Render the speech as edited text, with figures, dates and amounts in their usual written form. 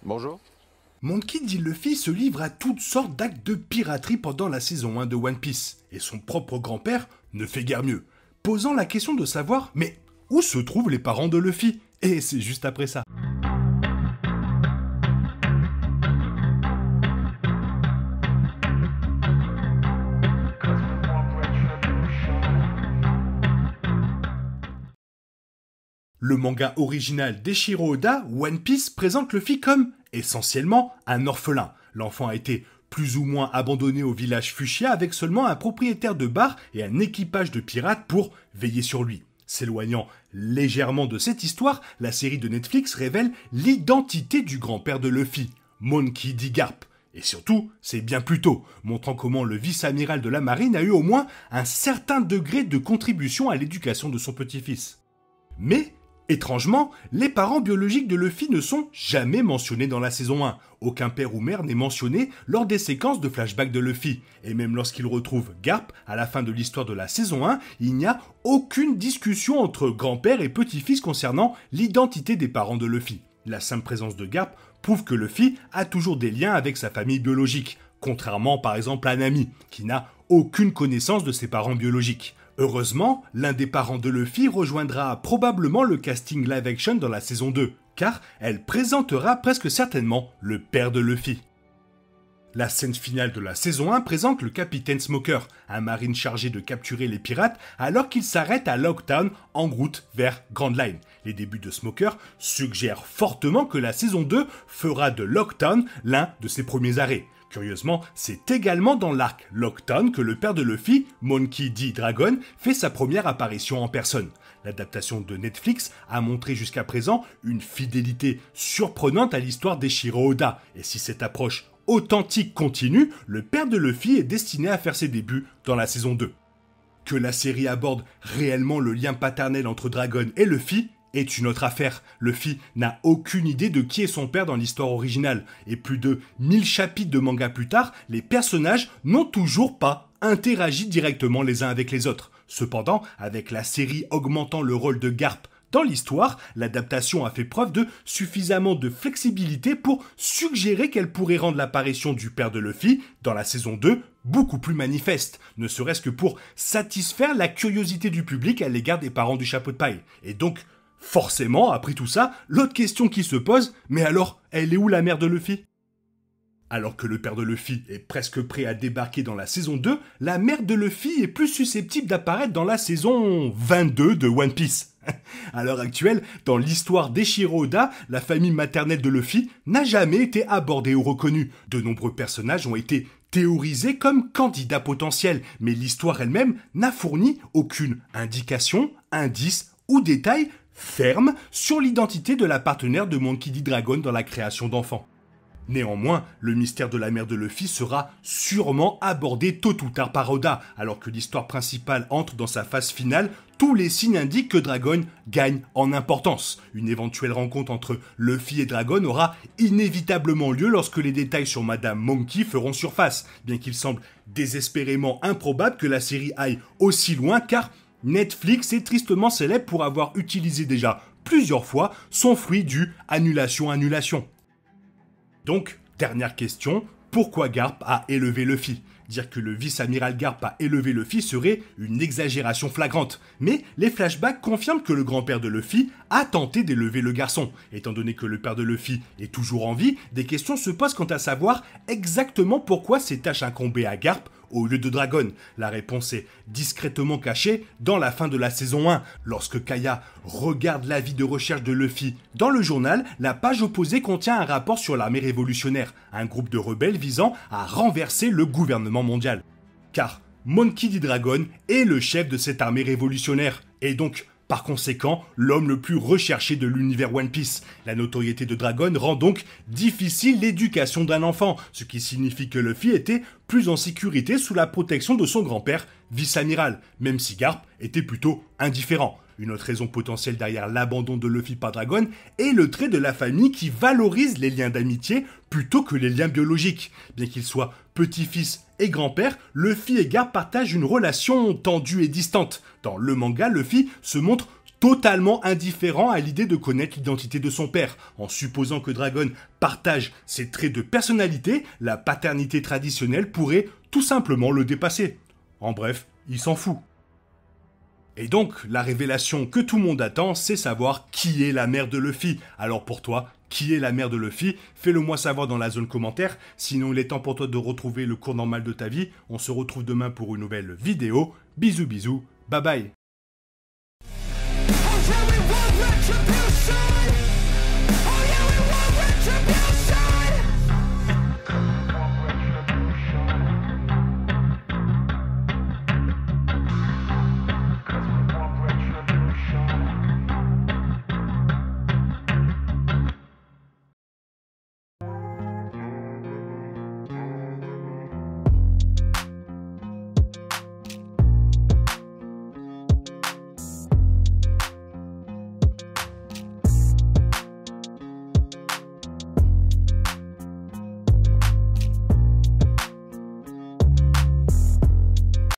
Bonjour. Monkey D. Luffy se livre à toutes sortes d'actes de piraterie pendant la saison 1 de One Piece, et son propre grand-père ne fait guère mieux, posant la question de savoir mais où se trouvent les parents de Luffy. Et c'est juste après ça. Le manga original d'Eiichiro Oda, One Piece, présente Luffy comme, essentiellement, un orphelin. L'enfant a été plus ou moins abandonné au village Fuchsia avec seulement un propriétaire de bar et un équipage de pirates pour veiller sur lui. S'éloignant légèrement de cette histoire, la série de Netflix révèle l'identité du grand-père de Luffy, Monkey D. Garp. Et surtout, c'est bien plus tôt, montrant comment le vice-amiral de la marine a eu au moins un certain degré de contribution à l'éducation de son petit-fils. Mais, étrangement, les parents biologiques de Luffy ne sont jamais mentionnés dans la saison 1. Aucun père ou mère n'est mentionné lors des séquences de flashback de Luffy. Et même lorsqu'il retrouve Garp, à la fin de l'histoire de la saison 1, il n'y a aucune discussion entre grand-père et petit-fils concernant l'identité des parents de Luffy. La simple présence de Garp prouve que Luffy a toujours des liens avec sa famille biologique, contrairement par exemple à Nami, qui n'a aucune connaissance de ses parents biologiques. Heureusement, l'un des parents de Luffy rejoindra probablement le casting live-action dans la saison 2, car elle présentera presque certainement le père de Luffy. La scène finale de la saison 1 présente le capitaine Smoker, un marine chargé de capturer les pirates alors qu'il s'arrête à Lockdown en route vers Grand Line. Les débuts de Smoker suggèrent fortement que la saison 2 fera de Lockdown l'un de ses premiers arrêts. Curieusement, c'est également dans l'arc Lockdown que le père de Luffy, Monkey D. Dragon, fait sa première apparition en personne. L'adaptation de Netflix a montré jusqu'à présent une fidélité surprenante à l'histoire d'Eiichiro Oda, et si cette approche authentique continue, le père de Luffy est destiné à faire ses débuts dans la saison 2. Que la série aborde réellement le lien paternel entre Dragon et Luffy est une autre affaire. Luffy n'a aucune idée de qui est son père dans l'histoire originale, et plus de 1000 chapitres de manga plus tard, les personnages n'ont toujours pas interagi directement les uns avec les autres. Cependant, avec la série augmentant le rôle de Garp dans l'histoire, l'adaptation a fait preuve de suffisamment de flexibilité pour suggérer qu'elle pourrait rendre l'apparition du père de Luffy dans la saison 2 beaucoup plus manifeste, ne serait-ce que pour satisfaire la curiosité du public à l'égard des parents du chapeau de paille. Et donc, forcément, après tout ça, l'autre question qui se pose, mais alors, elle est où la mère de Luffy ? Alors que le père de Luffy est presque prêt à débarquer dans la saison 2, la mère de Luffy est plus susceptible d'apparaître dans la saison 22 de One Piece. À l'heure actuelle, dans l'histoire d'Eiichiro Oda, la famille maternelle de Luffy n'a jamais été abordée ou reconnue. De nombreux personnages ont été théorisés comme candidats potentiels, mais l'histoire elle-même n'a fourni aucune indication, indice ou détail ferme sur l'identité de la partenaire de Monkey D. Dragon dans la création d'enfants. Néanmoins, le mystère de la mère de Luffy sera sûrement abordé tôt ou tard par Oda, alors que l'histoire principale entre dans sa phase finale, tous les signes indiquent que Dragon gagne en importance. Une éventuelle rencontre entre Luffy et Dragon aura inévitablement lieu lorsque les détails sur Madame Monkey feront surface, bien qu'il semble désespérément improbable que la série aille aussi loin, car Netflix est tristement célèbre pour avoir utilisé déjà plusieurs fois son fruit du annulation. Donc, dernière question, pourquoi Garp a élevé Luffy ? Dire que le vice-amiral Garp a élevé Luffy serait une exagération flagrante, mais les flashbacks confirment que le grand-père de Luffy a tenté d'élever le garçon. Étant donné que le père de Luffy est toujours en vie, des questions se posent quant à savoir exactement pourquoi ces tâches incombées à Garp au lieu de Dragon. La réponse est discrètement cachée dans la fin de la saison 1. Lorsque Kaya regarde l'avis de recherche de Luffy dans le journal, la page opposée contient un rapport sur l'armée révolutionnaire, un groupe de rebelles visant à renverser le gouvernement mondial. Car Monkey D. Dragon est le chef de cette armée révolutionnaire, et donc par conséquent, l'homme le plus recherché de l'univers One Piece. La notoriété de Dragon rend donc difficile l'éducation d'un enfant, ce qui signifie que Luffy était plus en sécurité sous la protection de son grand-père, vice-amiral, même si Garp était plutôt indifférent. Une autre raison potentielle derrière l'abandon de Luffy par Dragon est le trait de la famille qui valorise les liens d'amitié plutôt que les liens biologiques. Bien qu'ils soient petit-fils et grand-père, Luffy et Garp partagent une relation tendue et distante. Dans le manga, Luffy se montre totalement indifférent à l'idée de connaître l'identité de son père. En supposant que Dragon partage ses traits de personnalité, la paternité traditionnelle pourrait tout simplement le dépasser. En bref, il s'en fout. Et donc, la révélation que tout le monde attend, c'est savoir qui est la mère de Luffy. Alors pour toi, qui est la mère de Luffy? Fais-le moi savoir dans la zone commentaire. Sinon, il est temps pour toi de retrouver le cours normal de ta vie. On se retrouve demain pour une nouvelle vidéo. Bisous bisous, bye bye.